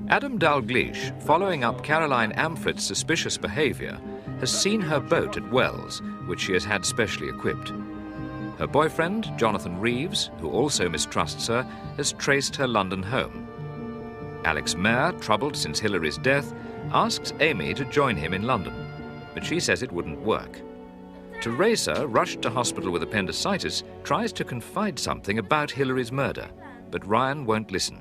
Adam Dalgleish, following up Caroline Amford's suspicious behaviour, has seen her boat at Wells, which she has had specially equipped. Her boyfriend, Jonathan Reeves, who also mistrusts her, has traced her London home. Alex Mayer, troubled since Hillary's death, asks Amy to join him in London, but she says it wouldn't work. Teresa, rushed to hospital with appendicitis, tries to confide something about Hillary's murder, but Ryan won't listen.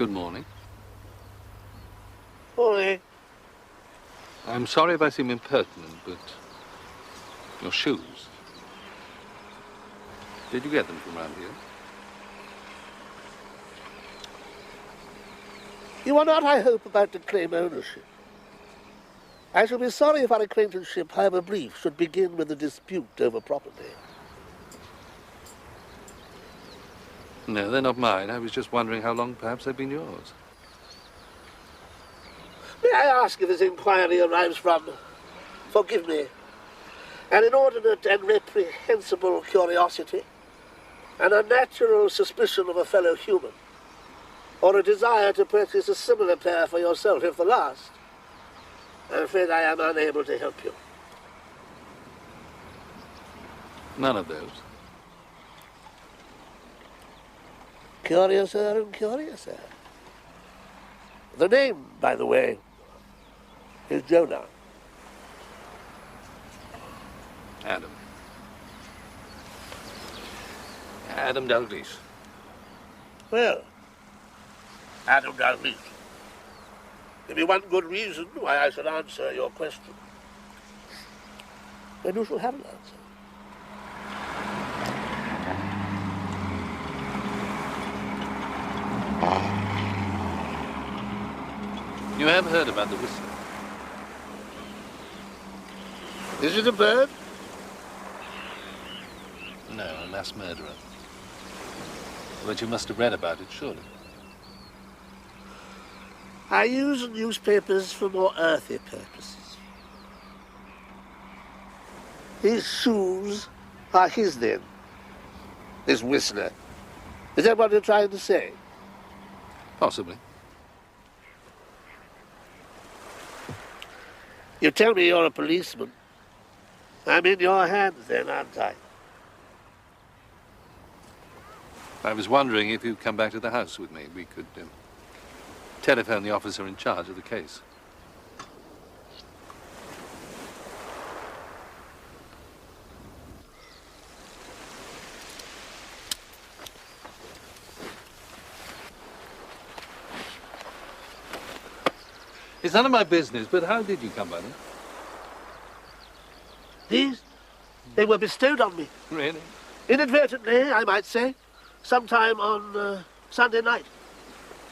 Good morning. Morning. I'm sorry if I seem impertinent, but your shoes. Did you get them from around here? You are not, I hope, about to claim ownership. I shall be sorry if our acquaintanceship, however brief, should begin with a dispute over property. No, they're not mine. I was just wondering how long perhaps they've been yours. May I ask if this inquiry arrives from, forgive me, an inordinate and reprehensible curiosity, an unnatural suspicion of a fellow human, or a desire to purchase a similar pair for yourself, if the last? I'm afraid I am unable to help you. None of those. Curiouser and curiouser. The name, by the way, is Jonah. Adam. Adam Dalgleish. Well, Adam Dalgleish. Give me one good reason why I should answer your question. Then you shall have an answer. You have heard about the Whistler? Is it a bird? No, a mass murderer. But you must have read about it, surely. I use newspapers for more earthy purposes. His shoes are his, then. This Whistler. Is that what you're trying to say? Possibly. You tell me you're a policeman. I'm in your hands then, aren't I? I was wondering if you'd come back to the house with me. We could telephone the officer in charge of the case. It's none of my business, but how did you come by them? These? They were bestowed on me. Really? Inadvertently, I might say. Sometime on Sunday night.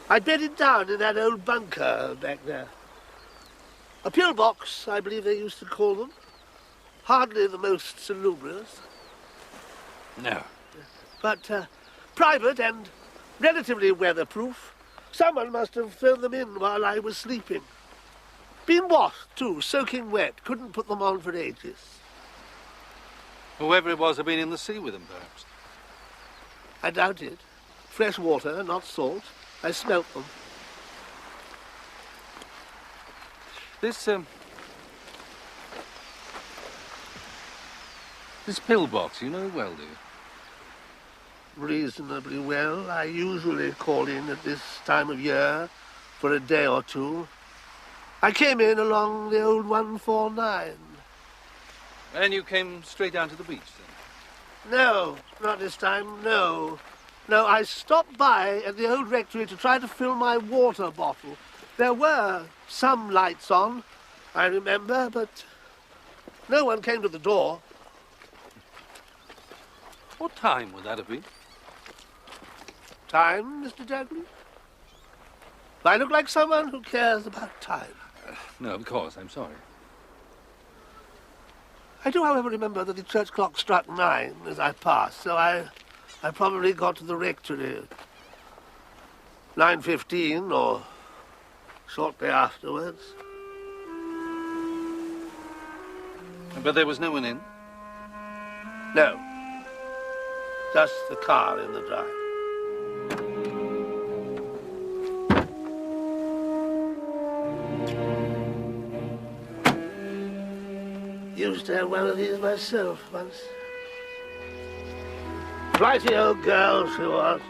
I'd bedded down in that old bunker back there. A pillbox, I believe they used to call them. Hardly the most salubrious. No. But private and relatively weatherproof. Someone must have thrown them in while I was sleeping. Been washed, too, soaking wet. Couldn't put them on for ages. Whoever it was had been in the sea with them, perhaps. I doubt it. Fresh water, not salt. I smelt them. This pillbox, you know it well, do you? Reasonably well. I usually call in at this time of year for a day or two. I came in along the old 149. And you came straight down to the beach, then? No, not this time, no. No, I stopped by at the old rectory to try to fill my water bottle. There were some lights on, I remember, but no one came to the door. What time would that have been? Time, Mr. Dalglish? I look like someone who cares about time. No, of course, I'm sorry. I do, however, remember that the church clock struck 9 as I passed, so I probably got to the rectory at 9:15 or shortly afterwards. But there was no one in? No. Just the car in the drive. Used to have one of these myself once. Flighty old girl she was.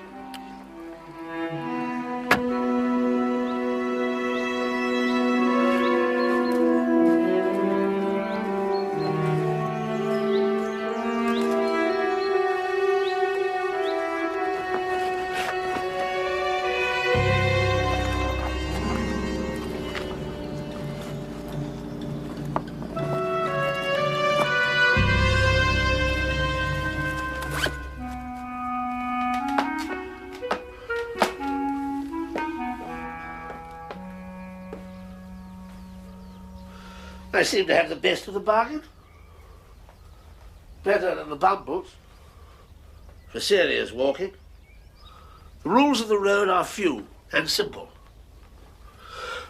I seem to have the best of the bargain. Better than the bumbles. For serious walking. The rules of the road are few and simple.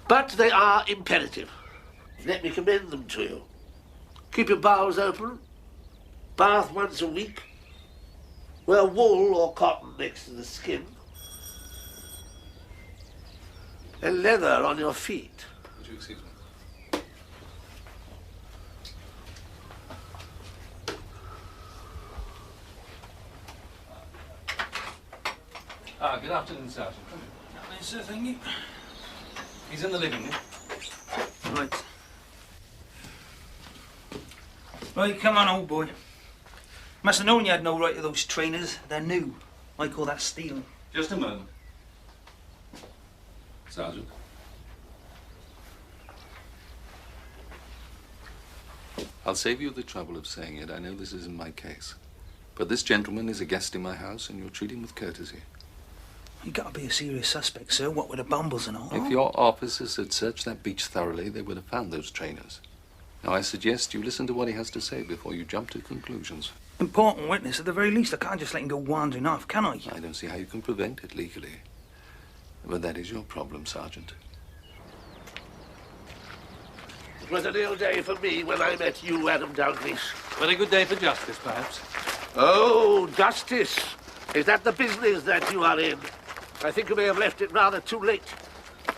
But they are imperative. Let me commend them to you. Keep your bowels open. Bath once a week. Wear wool or cotton next to the skin. And leather on your feet. Would you excuse me? Good afternoon, Sergeant. Yes, sir, thank you. He's in the living room. Right. Right, come on, old boy. Must have known you had no right to those trainers. They're new. I call that stealing. Just a moment. Sergeant. I'll save you the trouble of saying it. I know this isn't my case. But this gentleman is a guest in my house, and you'll treat him with courtesy. You gotta be a serious suspect, sir. What with the bumbles and all. If your officers had searched that beach thoroughly, they would have found those trainers. Now, I suggest you listen to what he has to say before you jump to conclusions. Important witness, at the very least. I can't just let him go wandering off, can I? I don't see how you can prevent it legally. But that is your problem, Sergeant. It was an ill day for me when I met you, Adam Dalglish. Very good day for justice, perhaps. Oh, justice. Is that the business that you are in? I think you may have left it rather too late.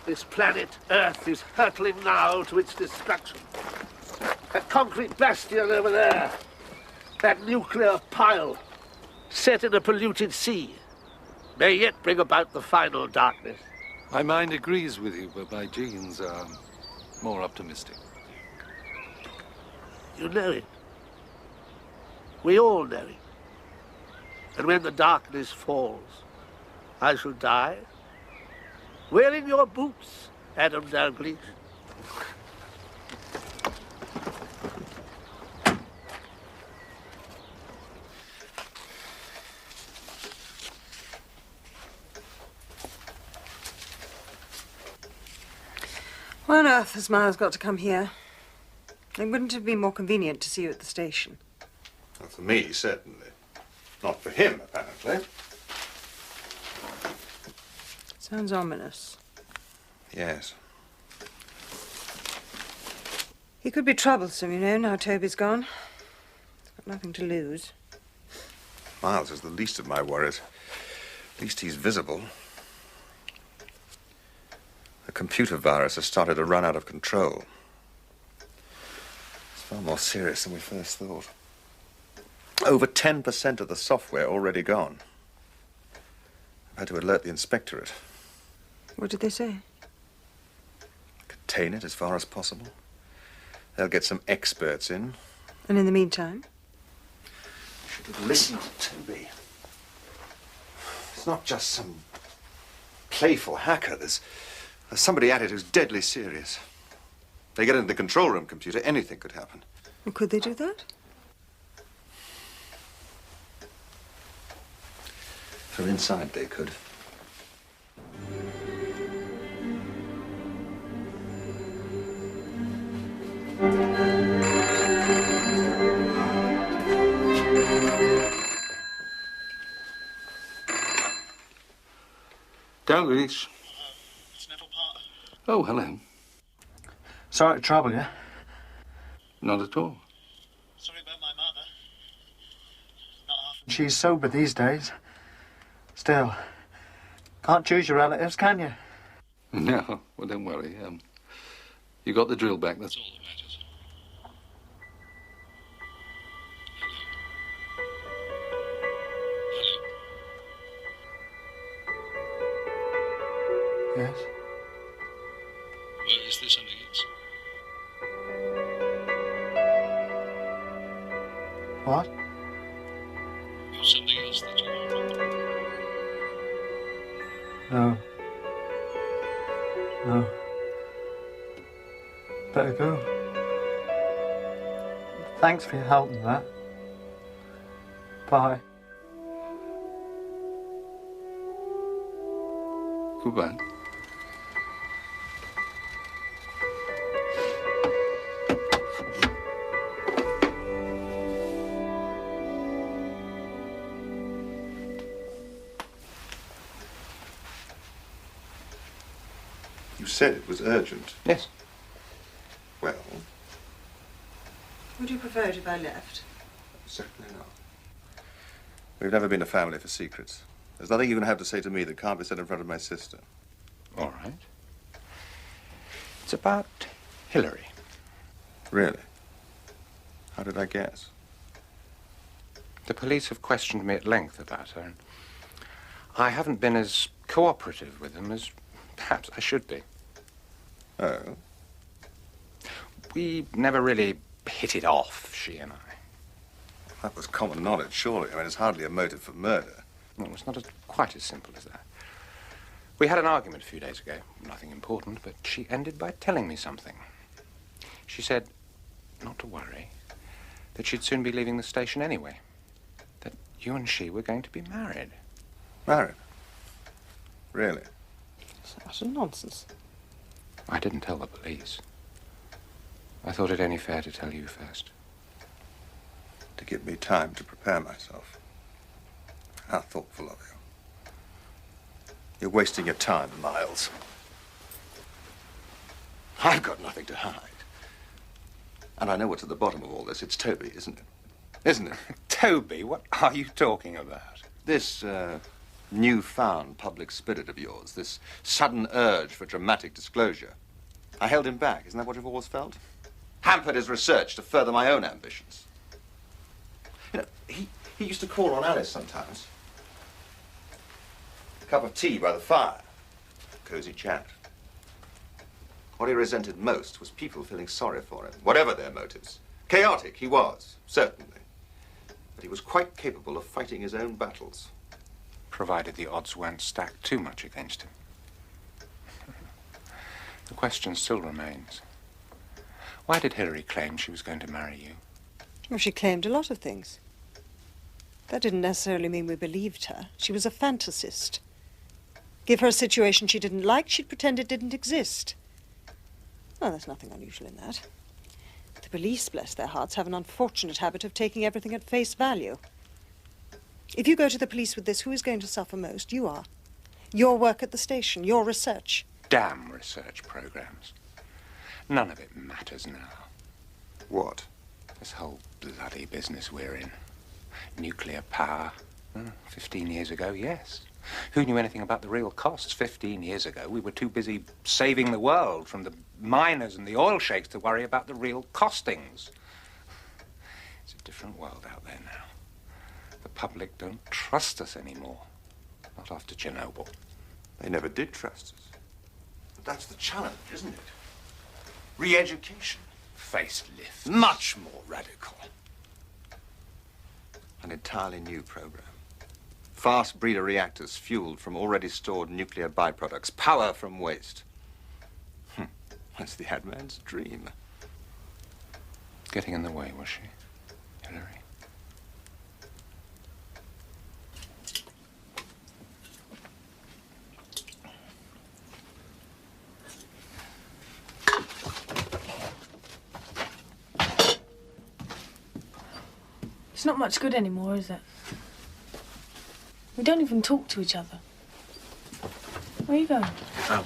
This planet Earth is hurtling now to its destruction. That concrete bastion over there, that nuclear pile set in a polluted sea, may yet bring about the final darkness. My mind agrees with you, but my genes are more optimistic. You know it. We all know it. And when the darkness falls, I shall die. Wearing your boots, Adam Dalglish. Why on earth has Miles got to come here? It wouldn't have been more convenient to see you at the station. Well, for me, certainly. Not for him, apparently. Sounds ominous. Yes. He could be troublesome, you know, now Toby's gone. He's got nothing to lose. Miles is the least of my worries. At least he's visible. The computer virus has started to run out of control. It's far more serious than we first thought. Over 10% of the software already gone. I've had to alert the inspectorate. What did they say? Contain it as far as possible. They'll get some experts in. And in the meantime? Should have listened to Toby. It's not just some playful hacker. There's somebody at it who's deadly serious. They get into the control room computer, anything could happen. Well, could they do that? From inside, they could. Don't reach. Oh, hello. Sorry to trouble you. Not at all. Sorry about my mother. She's sober these days. Still, can't choose your relatives, can you? No, well, don't worry. You got the drill back, that's all that matters. Yes. Well, is there something else? What? Or something else that you want? No. No. Better go. Thanks for your help in that. Bye. Goodbye. You said it was urgent. Yes. Well, Would you prefer it if I left? certainly not. We've never been a family for secrets. There's nothing you can have to say to me that can't be said in front of my sister. All right. It's about Hillary. Really? How did I guess? The police have questioned me at length about her, and I haven't been as cooperative with them as perhaps I should be. Oh? We never really hit it off, she and I. That was common knowledge, surely. I mean, it's hardly a motive for murder. Well, it's not quite as simple as that. We had an argument a few days ago. Nothing important, but she ended by telling me something. She said not to worry, that she'd soon be leaving the station anyway. That you and she were going to be married. Married? Really? It's utter nonsense. I didn't tell the police. I thought it only fair to tell you first. To give me time to prepare myself. How thoughtful of you. You're wasting your time, Miles. I've got nothing to hide. And I know what's at the bottom of all this. It's Toby, isn't it? Isn't it? Toby, what are you talking about? This, newfound public spirit of yours, this sudden urge for dramatic disclosure. I held him back. Isn't that what you've always felt? Hampered his research to further my own ambitions. You know, he used to call on Alice sometimes. A cup of tea by the fire. Cozy chat. What he resented most was people feeling sorry for him, whatever their motives. Chaotic he was, certainly. But he was quite capable of fighting his own battles. Provided the odds weren't stacked too much against him. The question still remains. Why did Hillary claim she was going to marry you? Well, she claimed a lot of things. That didn't necessarily mean we believed her. She was a fantasist. Give her a situation she didn't like, she'd pretend it didn't exist. Well, there's nothing unusual in that. The police, bless their hearts, have an unfortunate habit of taking everything at face value. If you go to the police with this, who is going to suffer most? You are. Your work at the station, your research. Damn research programs. None of it matters now. What? This whole bloody business we're in. Nuclear power. 15 years ago, yes. Who knew anything about the real costs? 15 years ago, we were too busy saving the world from the miners and the oil sheikhs to worry about the real costings. It's a different world out there now. The public don't trust us anymore. Not after Chernobyl. They never did trust us. But that's the challenge, isn't it? Re-education. Facelift. Much more radical. An entirely new program. Fast breeder reactors fueled from already stored nuclear byproducts. Power from waste. That's the ad man's dream. Getting in the way, was she, Hillary? It's not much good anymore, is it? We don't even talk to each other. Where are you going? Oh.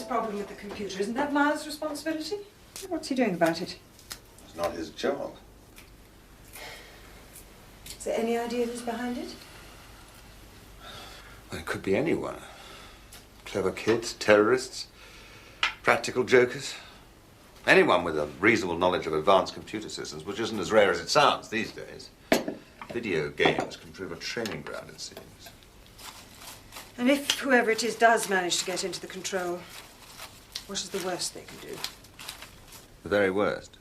Problem with the computer. Isn't that Miles' responsibility? What's he doing about it? It's not his job. Is there any idea who's behind it? Well, it could be anyone. Clever kids, terrorists, practical jokers. Anyone with a reasonable knowledge of advanced computer systems, which isn't as rare as it sounds these days. Video games can prove a training ground, it seems. And if whoever it is does manage to get into the control, what is the worst they can do? The very worst.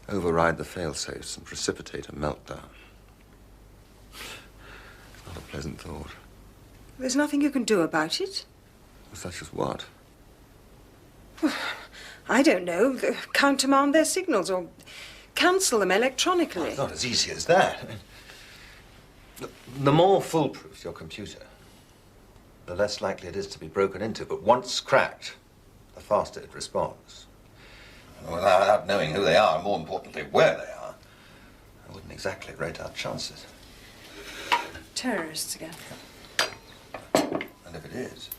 Override the fail-safes and precipitate a meltdown. Not a pleasant thought. There's nothing you can do about it? Such as what? I don't know. Countermand their signals or cancel them electronically. Well, it's not as easy as that. The more foolproof your computer, the less likely it is to be broken into. But once cracked, the faster it responds. Without knowing who they are, and more importantly, where they are, I wouldn't exactly rate our chances. Terrorists again. And if it is,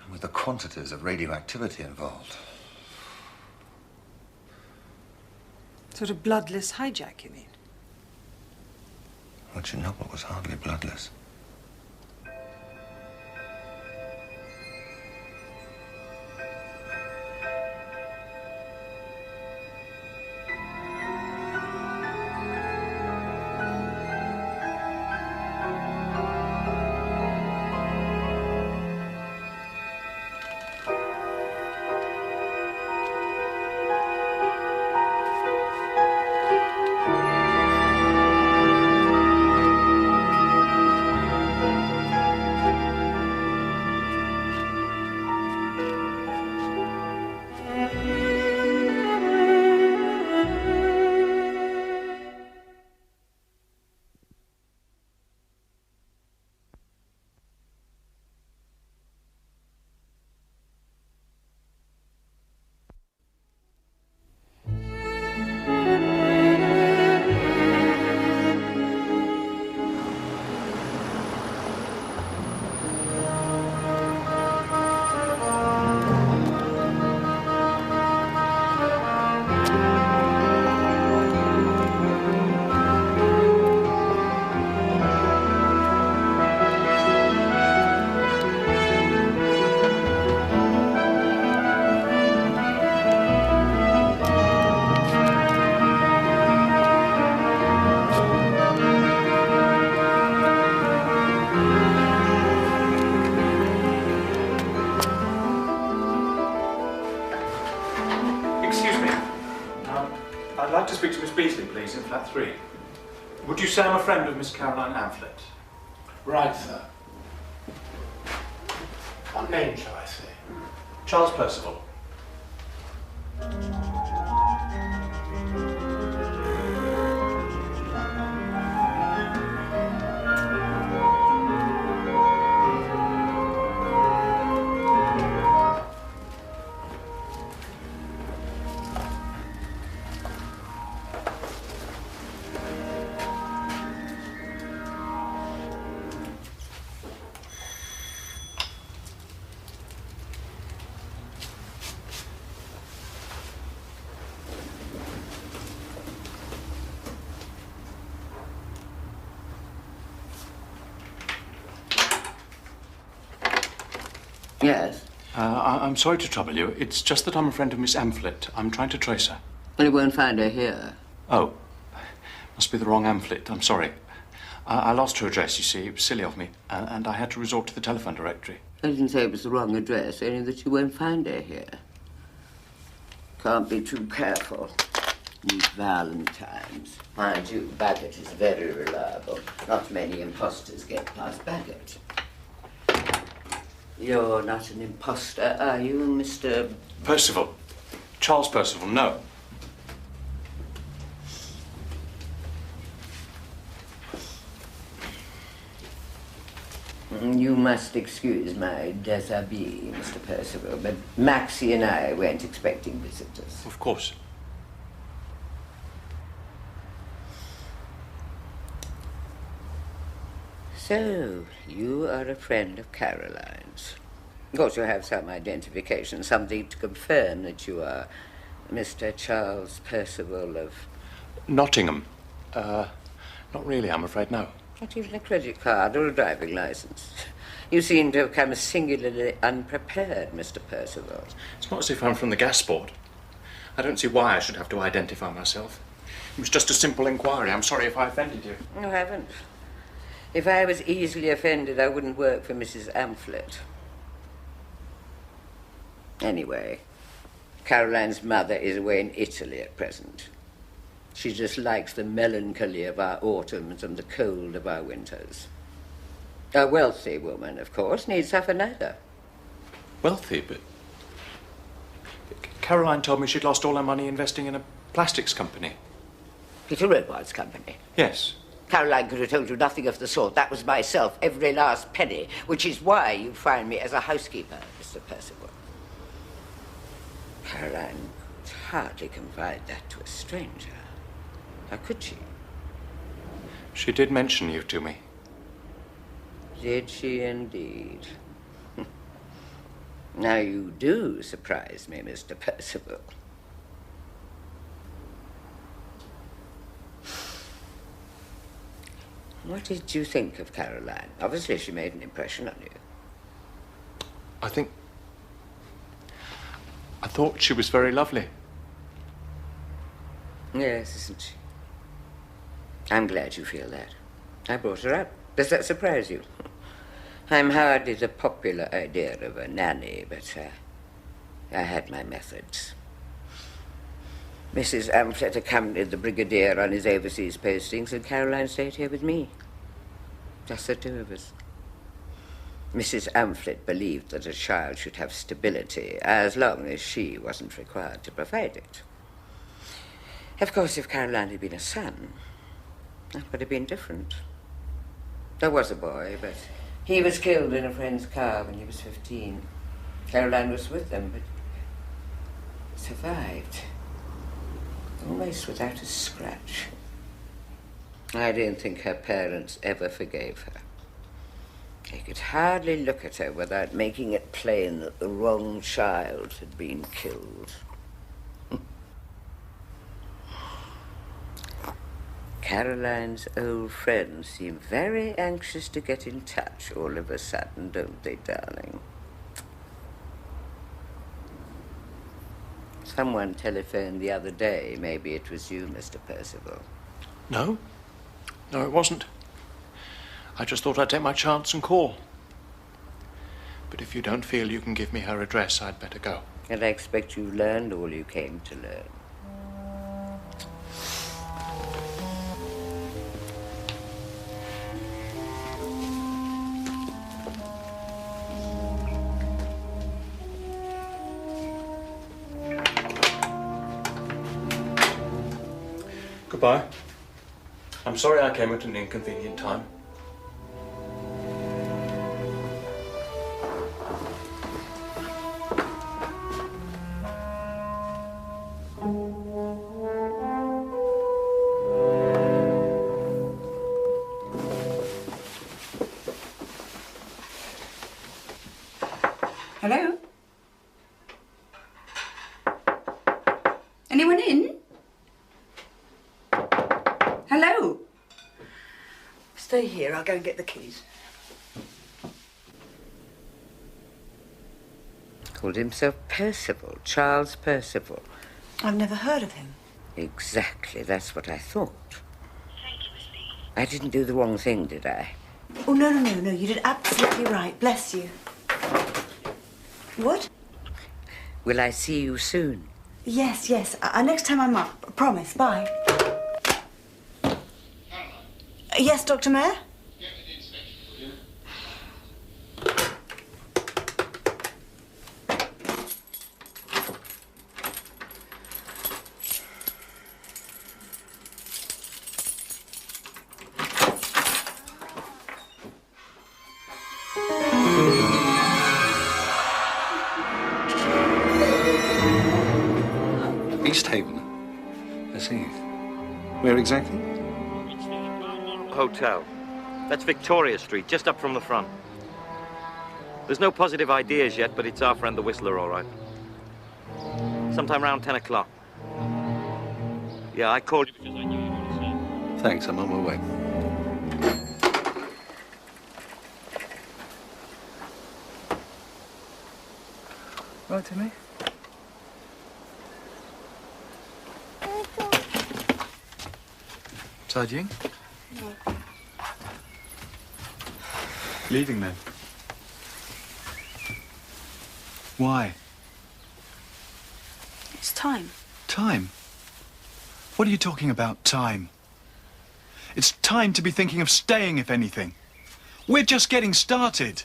and with the quantities of radioactivity involved. Sort of bloodless hijack, you mean? Well, Chernobyl was hardly bloodless. speak to Miss Beasley, please, in flat 3. Would you say I'm a friend of Miss Caroline Amphlett? Right, sir. What name shall I say? Charles Percival. Yes? I'm sorry to trouble you. It's just that I'm a friend of Miss Amphlett. I'm trying to trace her. Well, you won't find her here. Oh. Must be the wrong Amphlett. I'm sorry. I lost her address, you see. It was silly of me. And I had to resort to the telephone directory. I didn't say it was the wrong address, only that you won't find her here. Can't be too careful. These Valentines. Mind you, Baggett is very reliable. Not many imposters get past Baggett. You're not an imposter, are you, Mr. Percival. Charles Percival, no. You must excuse my déshabille, Mr. Percival, but Maxie and I weren't expecting visitors. Of course. So, you are a friend of Caroline's. Of course, you have some identification, something to confirm that you are Mr. Charles Percival of... Nottingham. Not really, I'm afraid, no. Not even a credit card or a driving license. You seem to have come singularly unprepared, Mr. Percival. It's not as if I'm from the gas board. I don't see why I should have to identify myself. It was just a simple inquiry. I'm sorry if I offended you. You haven't. If I was easily offended, I wouldn't work for Mrs. Amphlett. Anyway, Caroline's mother is away in Italy at present. She just likes the melancholy of our autumns and the cold of our winters. A wealthy woman, of course, needs suffer neither. Wealthy, but Caroline told me she'd lost all her money investing in a plastics company. Peter Robards' company? Yes. Caroline could have told you nothing of the sort. That was myself, every last penny, which is why you find me as a housekeeper, Mr. Percival. Caroline would hardly confide that to a stranger. How could she? She did mention you to me. Did she indeed? Now you do surprise me, Mr. Percival. What did you think of Caroline? Obviously she made an impression on you. I thought she was very lovely. Yes, isn't she? I'm glad you feel that. I brought her up. Does that surprise you? I'm hardly the popular idea of a nanny, but I had my methods. Mrs. Amphlett accompanied the brigadier on his overseas postings, and Caroline stayed here with me. Just the two of us. Mrs. Amphlett believed that a child should have stability as long as she wasn't required to provide it. Of course, if Caroline had been a son, that would have been different. There was a boy, but he was killed in a friend's car when he was 15. Caroline was with them, but survived. Almost without a scratch. I don't think her parents ever forgave her. They could hardly look at her without making it plain that the wrong child had been killed. Caroline's old friends seem very anxious to get in touch all of a sudden, don't they, darling? Someone telephoned the other day. Maybe it was you, Mr. Percival. No. No, it wasn't. I just thought I'd take my chance and call. But if you don't feel you can give me her address, I'd better go. And I expect you learned all you came to learn. Goodbye. I'm sorry I came at an inconvenient time. Hello? Anyone in? Hello? Stay here, I'll go and get the keys. Called himself Percival, Charles Percival. I've never heard of him. Exactly, that's what I thought. I didn't do the wrong thing, did I? Oh, no, you did absolutely right. Bless you. What? Will I see you soon? Yes. Next time I'm up. I promise. Bye. Yes, Dr. Mayer? East Haven. I see. Where exactly? Hotel. That's Victoria Street, just up from the front. There's no positive ideas yet, but it's our friend the Whistler, all right. Sometime around 10 o'clock. Yeah, I called you because I knew you wanted to see it. Thanks, I'm on my way. Right, Timmy? Tidying? No. Leaving then? Why? It's time. Time? What are you talking about, time? It's time to be thinking of staying, if anything. We're just getting started.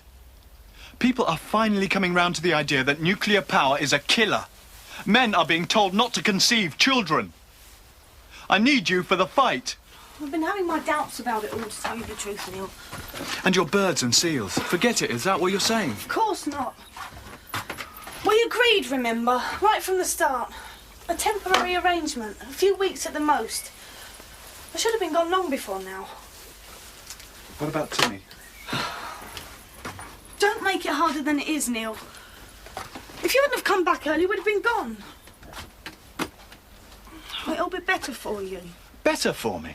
People are finally coming round to the idea that nuclear power is a killer. Men are being told not to conceive children. I need you for the fight. I've been having my doubts about it all, to tell you the truth, Neil. And your birds and seals. Forget it, is that what you're saying? Of course not. We agreed, remember, right from the start. A temporary arrangement, a few weeks at the most. I should have been gone long before now. What about Timmy? Don't make it harder than it is, Neil. If you hadn't have come back early, we'd have been gone. It'll be better for you. Better for me?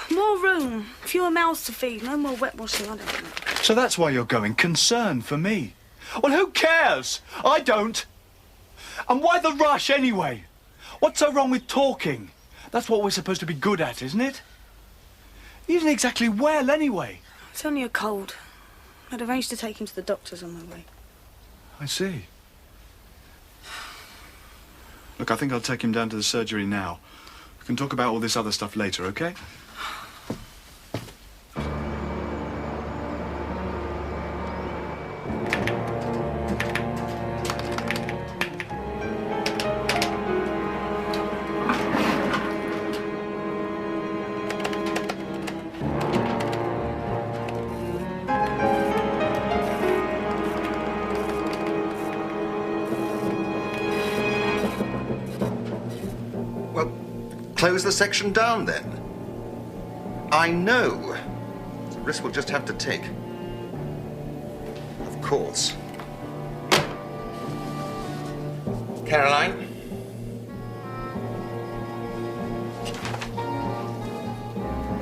More room, fewer mouths to feed, no more wet washing, I don't think. So that's why you're going, concern for me. Well, who cares? I don't. And why the rush, anyway? What's so wrong with talking? That's what we're supposed to be good at, isn't it? He isn't exactly well, anyway. It's only a cold. I'd arranged to take him to the doctor's on my way. I see. Look, I think I'll take him down to the surgery now. We can talk about all this other stuff later, okay? Close the section down, then. I know. It's a risk we'll just have to take. Of course. Caroline?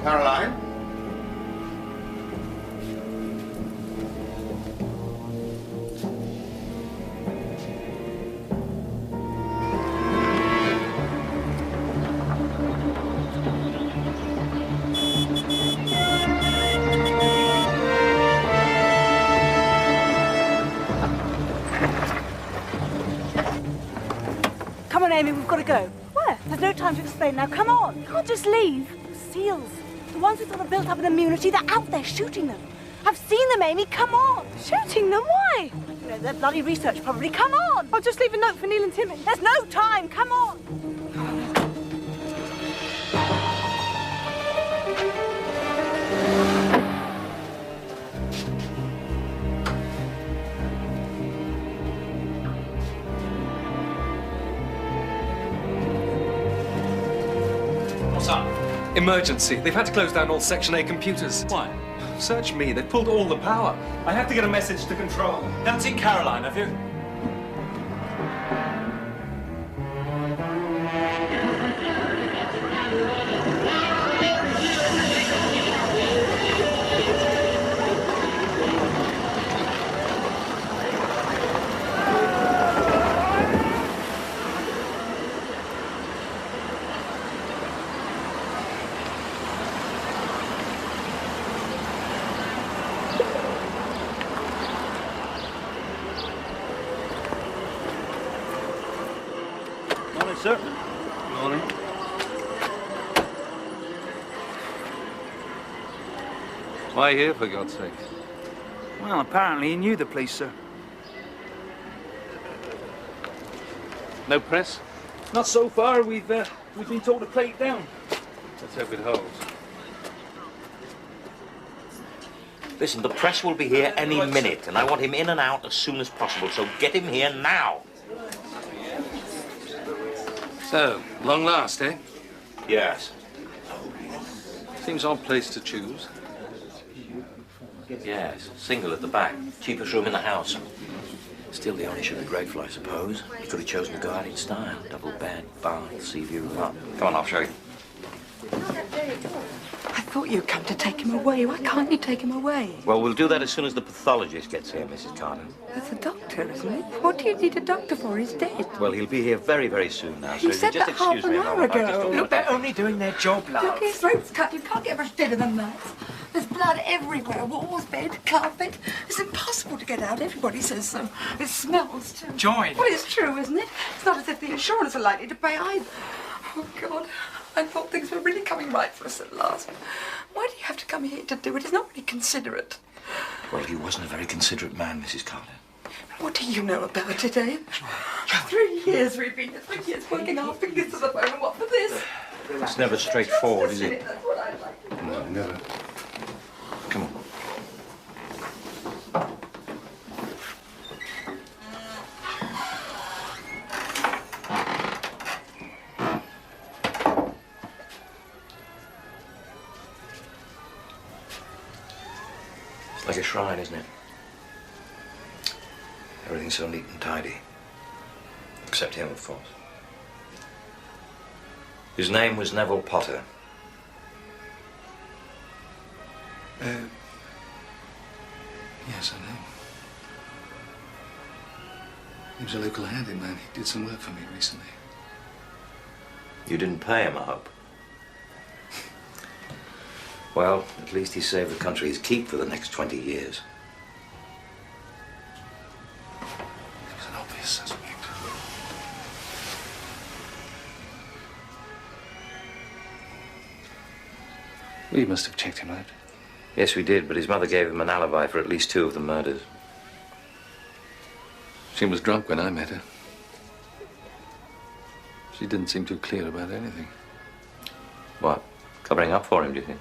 Caroline? Amy, we've got to go. Where? There's no time to explain now. Come on. You can't just leave. Seals. The ones who thought have built up an immunity, they're out there shooting them. I've seen them, Amy. Come on. Shooting them? Why? You know, their bloody research probably. Come on. I'll just leave a note for Neil and Timmy. There's no time. Come on. Emergency. They've had to close down all Section A computers. Why? Search me. They've pulled all the power. I have to get a message to control. Haven't seen Caroline, have you? Sir. Morning. Why here, for God's sake? Well, apparently he knew the police, sir. No press? Not so far. We've been told to play it down. Let's hope it holds. Listen, the press will be here any minute, and I want him in and out as soon as possible, so get him here now. So, long last, eh? Yes. Seems odd place to choose. Yes, single at the back. Cheapest room in the house. Still, the owner should be grateful, I suppose. He could have chosen to go out in style. Double bed, bath, sea view. Come on, I'll show you. I thought you'd come to take him away. Why can't you take him away? Well, we'll do that as soon as the pathologist gets here, Mrs. Carter. That's a doctor, isn't it? What do you need a doctor for? He's dead. Well, he'll be here very, very soon now, so You if you said just that half excuse me an a hour moment. I just ago. don't Look, want they're only doing their job, love. Look, his throat's cut. You can't get much deader than that. There's blood everywhere. Walls, bed, carpet. It's impossible to get out. Everybody says so. It smells, too. Joy. Well, it's true, isn't it? It's not as if the insurers are likely to pay either. Oh, God. I thought things were really coming right for us at last. Why do you have to come here to do it? It's not really considerate. Well, he wasn't a very considerate man, Mrs. Carter. What do you know about it, eh? 3 years we've been here, 3 years working our fingers to the bone, and what for this? It's never straightforward, is it? That's what I'd like to No, never. Come on. It's like a shrine, isn't it? Everything's so neat and tidy. Except him, of course. His name was Neville Potter. Yes, I know. He was a local handyman. He did some work for me recently. You didn't pay him, I hope. Well, at least he saved the country his keep for the next 20 years. He was an obvious suspect. We must have checked him out. Yes, we did, but his mother gave him an alibi for at least 2 of the murders. She was drunk when I met her. She didn't seem too clear about anything. What? Covering up for him, do you think?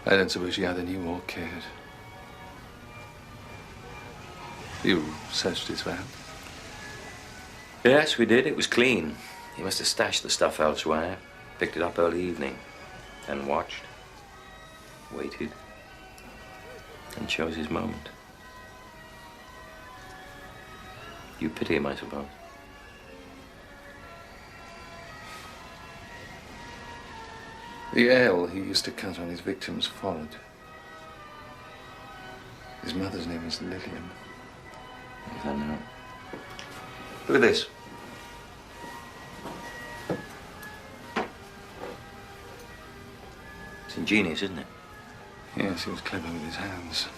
I don't suppose she either knew or cared. You searched his van? Yes, we did. It was clean. He must have stashed the stuff elsewhere. Picked it up early evening. Then watched. Waited. And chose his moment. You pity him, I suppose. The L he used to cut on his victim's forehead. His mother's name is Lillian. Yes, I know. Look at this. It's ingenious, isn't it? Yes, he was clever with his hands.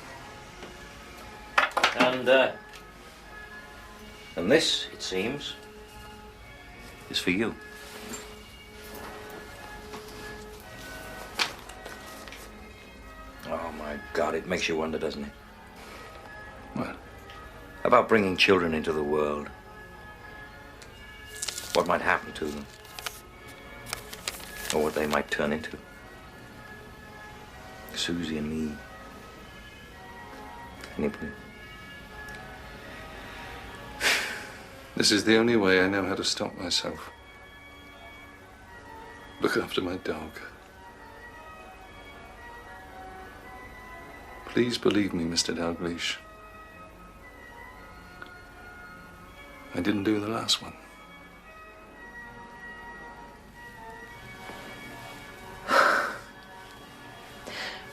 And this, it seems, is for you. Oh, my God, it makes you wonder, doesn't it? What? About bringing children into the world. What might happen to them. Or what they might turn into. Susie and me. Anybody. This is the only way I know how to stop myself. Look after my dog. Please believe me, Mr. Dalgleish. I didn't do the last one.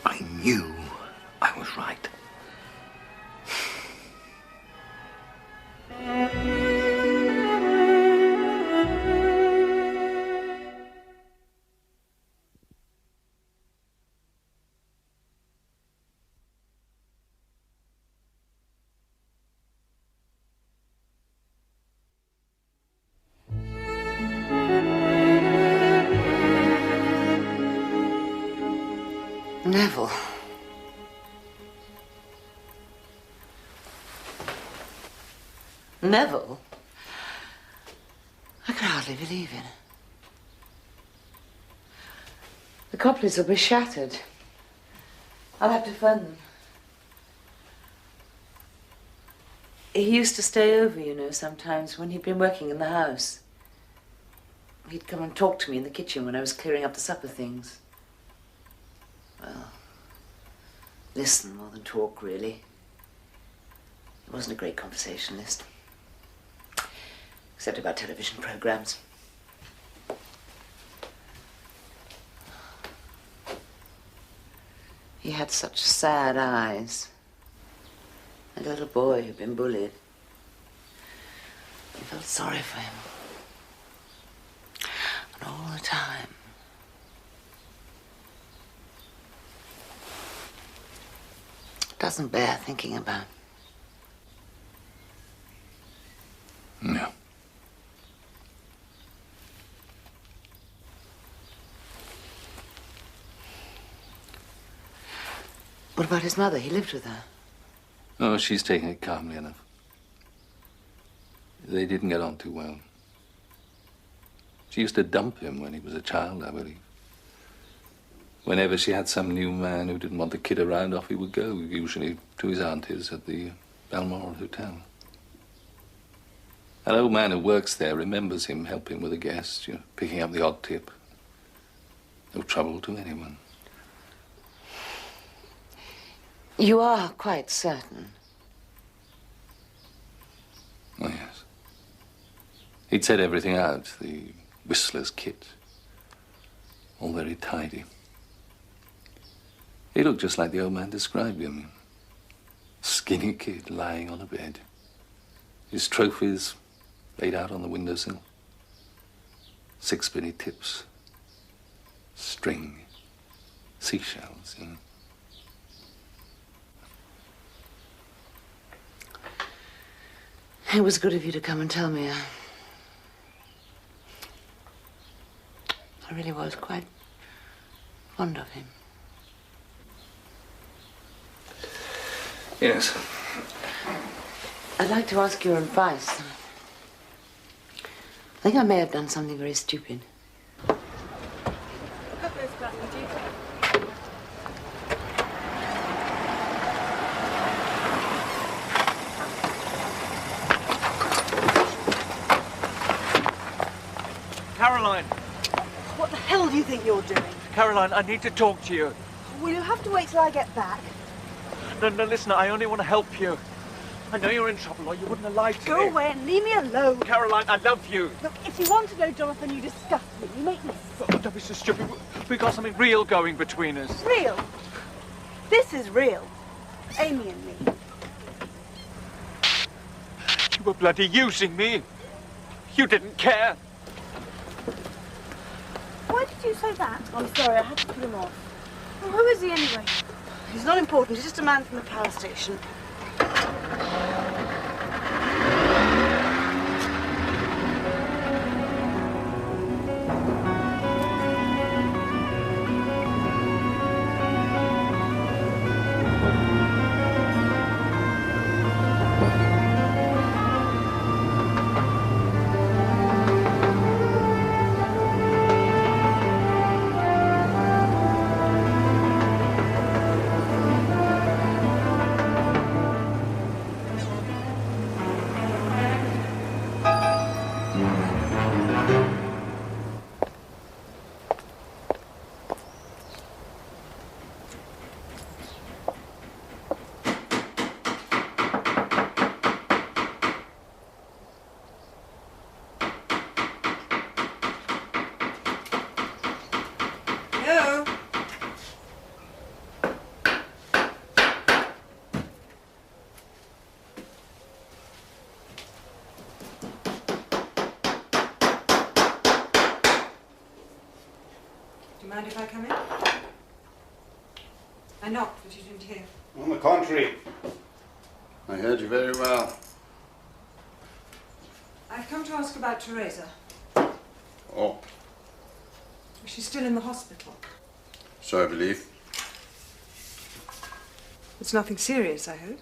I knew I was right. Neville. Neville? I can hardly believe it. The Copleys will be shattered. I'll have to phone them. He used to stay over, you know, sometimes when he'd been working in the house. He'd come and talk to me in the kitchen when I was clearing up the supper things. Well, listen more than talk, really. He wasn't a great conversationalist. Except about television programs. He had such sad eyes. Like a little boy who'd been bullied. I felt sorry for him. And all the time. Doesn't bear thinking about. No. What about his mother? He lived with her. Oh, she's taking it calmly enough. They didn't get on too well. She used to dump him when he was a child, I believe. Whenever she had some new man who didn't want the kid around, off he would go, usually to his auntie's at the Balmoral Hotel. An old man who works there remembers him helping with a guest, you know, picking up the odd tip. No trouble to anyone. You are quite certain? Oh, yes. He'd set everything out, the Whistler's kit. All very tidy. He looked just like the old man described him. Skinny kid lying on a bed. His trophies laid out on the windowsill. Sixpenny tips. String. Seashells, you know. It was good of you to come and tell me. I really was quite fond of him. Yes. I'd like to ask your advice. I think I may have done something very stupid. Caroline! What the hell do you think you're doing? Caroline, I need to talk to you. Will you have to wait till I get back? No, listen, I only want to help you. I know you're in trouble or you wouldn't have lied to me. Go away and leave me alone. Caroline, I love you. Look, if you want to know Jonathan, you disgust me. You make me sick. Oh, don't be so stupid. We got something real going between us. Real? This is real. Amy and me. You were bloody using me. You didn't care. Why did you say that? I'm sorry, I had to put him off. Well, who is he anyway? He's not important. He's just a man from the power station. Mind if I come in? I knocked, but you didn't hear. On the contrary, I heard you very well. I've come to ask about Teresa. Oh, She's still in the hospital. so I believe. It's nothing serious, I hope.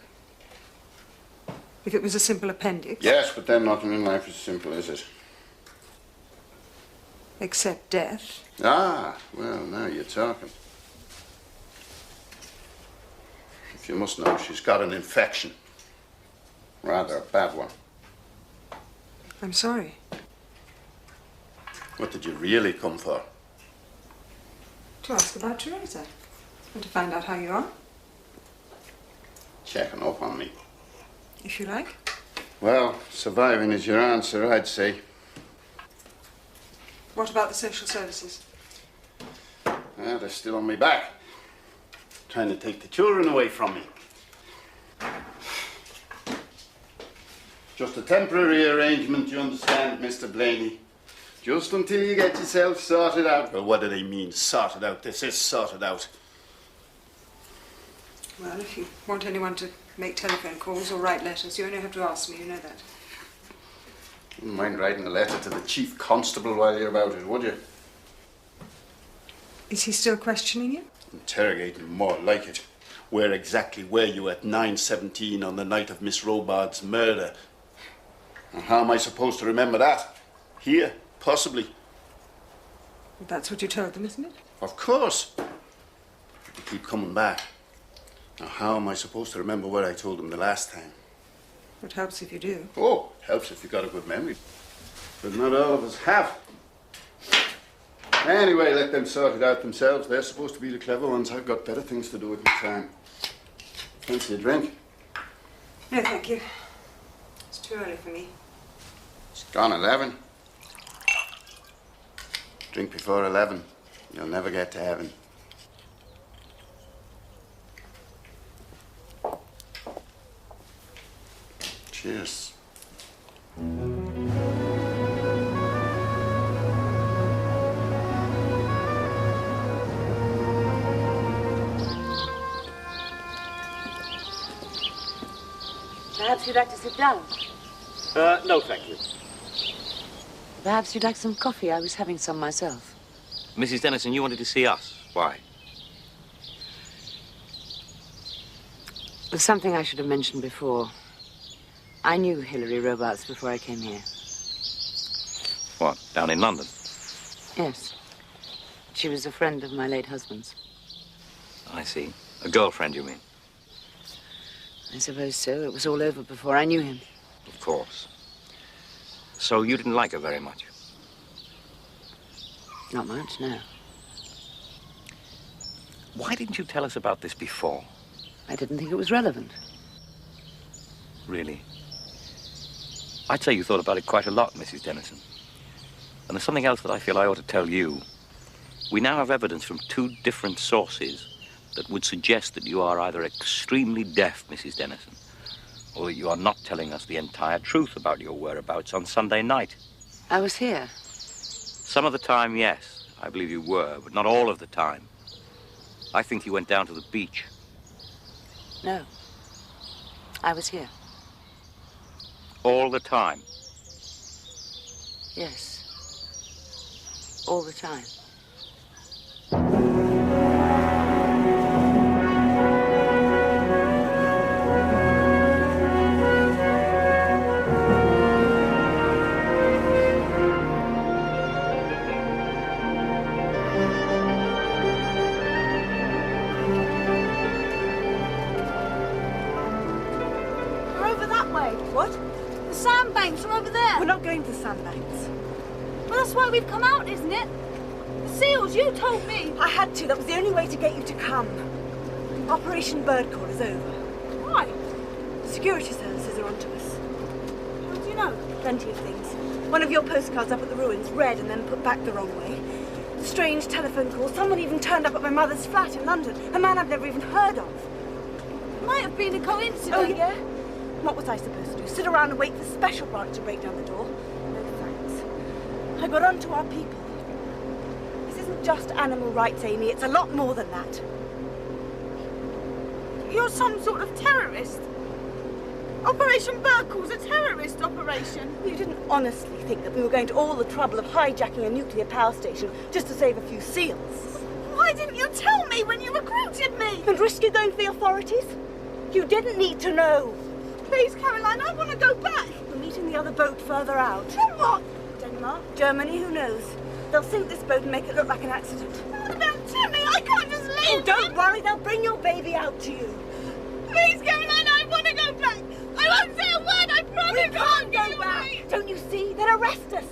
If it was a simple appendix. Yes, but then nothing in life is simple, is it? Except death. Ah, well, now you're talking. If you must know, she's got an infection. Rather a bad one. I'm sorry. What did you really come for? To ask about Teresa. And to find out how you are. Checking up on me. If you like. Well, surviving is your answer, I'd say. What about the social services? They're still on me back. Trying to take the children away from me. Just a temporary arrangement, you understand, Mr. Blaney. Just until you get yourself sorted out. Well, what do they mean, sorted out? This is sorted out. Well, if you want anyone to make telephone calls or write letters, you only have to ask me, you know that. Wouldn't mind writing a letter to the chief constable while you're about it, would you? Is he still questioning you? Interrogating, more like it. Where exactly were you at 9:17 on the night of Miss Robard's murder? And how am I supposed to remember that? Here, possibly. That's what you told them, isn't it? Of course. But they keep coming back. Now, how am I supposed to remember what I told them the last time? It helps if you do. Oh, helps if you've got a good memory. But not all of us have. Anyway, let them sort it out themselves. They're supposed to be the clever ones. I've got better things to do with my time. Fancy a drink? No, thank you. It's too early for me. It's gone 11. Drink before 11. You'll never get to heaven. Cheers. Perhaps you'd like to sit down. No, thank you. Perhaps you'd like some coffee. I was having some myself. Mrs. Dennison, you wanted to see us. Why? There's something I should have mentioned before. I knew Hilary Robarts before I came here. What, down in London? Yes. She was a friend of my late husband's. I see. A girlfriend, you mean? I suppose so. It was all over before I knew him. Of course. So you didn't like her very much? Not much, no. Why didn't you tell us about this before? I didn't think it was relevant. Really? I'd say you thought about it quite a lot, Mrs. Dennison. And there's something else that I feel I ought to tell you. We now have evidence from 2 different sources that would suggest that you are either extremely deaf, Mrs. Dennison, or that you are not telling us the entire truth about your whereabouts on Sunday night. I was here. Some of the time, yes, I believe you were, but not all of the time. I think you went down to the beach. No. I was here. All the time? Yes. All the time. What? The sandbanks are over there. We're not going to the sandbanks. Well, that's why we've come out, isn't it? The seals, you told me. I had to. That was the only way to get you to come. Operation Bird Call is over. Why? The security services are onto us. How do you know? Plenty of things. One of your postcards up at the ruins, read and then put back the wrong way. The strange telephone call. Someone even turned up at my mother's flat in London. A man I've never even heard of. It might have been a coincidence. Oh, yeah? What was I supposed to do? Sit around and wait for the special branch to break down the door? No thanks. I got onto our people. This isn't not just animal rights, Amy. It's a lot more than that. You're some sort of terrorist. Operation Burkle's a terrorist operation. You didn't honestly think that we were going to all the trouble of hijacking a nuclear power station just to save a few seals? Why didn't you tell me when you recruited me? And risk you going to the authorities? You didn't need to know. Please, Caroline, I want to go back. We'll meet in the other boat further out. Then what? Denmark, Germany, who knows? They'll sink this boat and make it look like an accident. What about Timmy? I can't just leave. Oh, don't worry, they'll bring your baby out to you. Please, Caroline, I want to go back. I won't say a word, I promise. We can't go back. Don't you see? They'll arrest us.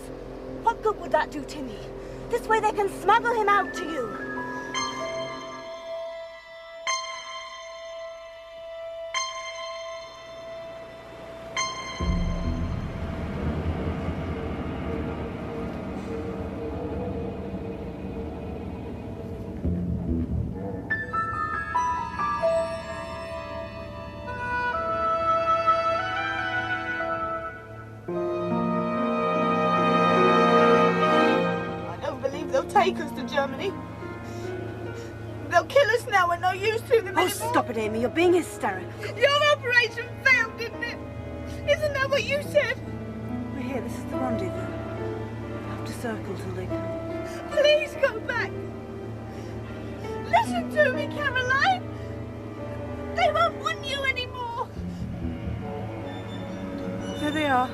What good would that do Timmy? This way they can smuggle him out to you. Take us to Germany. They'll kill us now. We're no use to them anymore. Oh, stop it, Amy. You're being hysterical. Your operation failed, didn't it? Isn't that what you said? We're here. This is the rendezvous. We'll have to circle till they come. Please go back. Listen to me, Caroline. They won't want you anymore. There they are.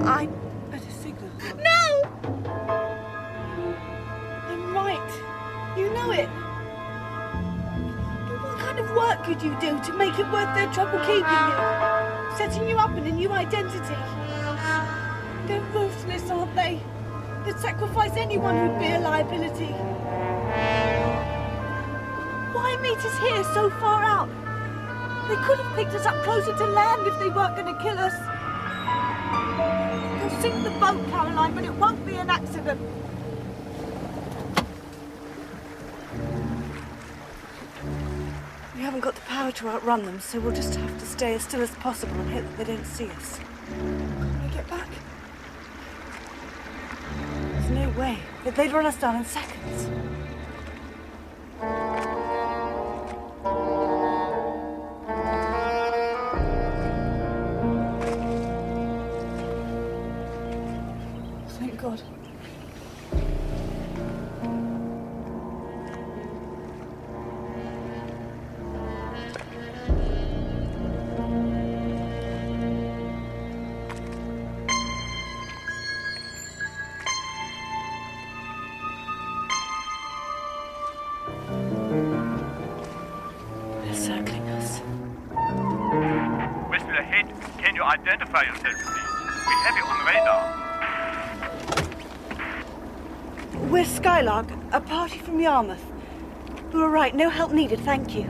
I better signal. No! You know it. But what kind of work could you do to make it worth their trouble keeping you? Setting you up in a new identity. They're ruthless, aren't they? They'd sacrifice anyone who'd be a liability. Why meet us here so far out? They could have picked us up closer to land if they weren't going to kill us. They'll sink the boat, Caroline, but it won't be an accident. We haven't got the power to outrun them, so we'll just have to stay as still as possible and hope that they don't see us. Can we get back? There's no way. They'd run us down in seconds. Thank God. Identify yourself, please. We have you on radar. We're Skylark, a party from Yarmouth. You were right, no help needed, thank you.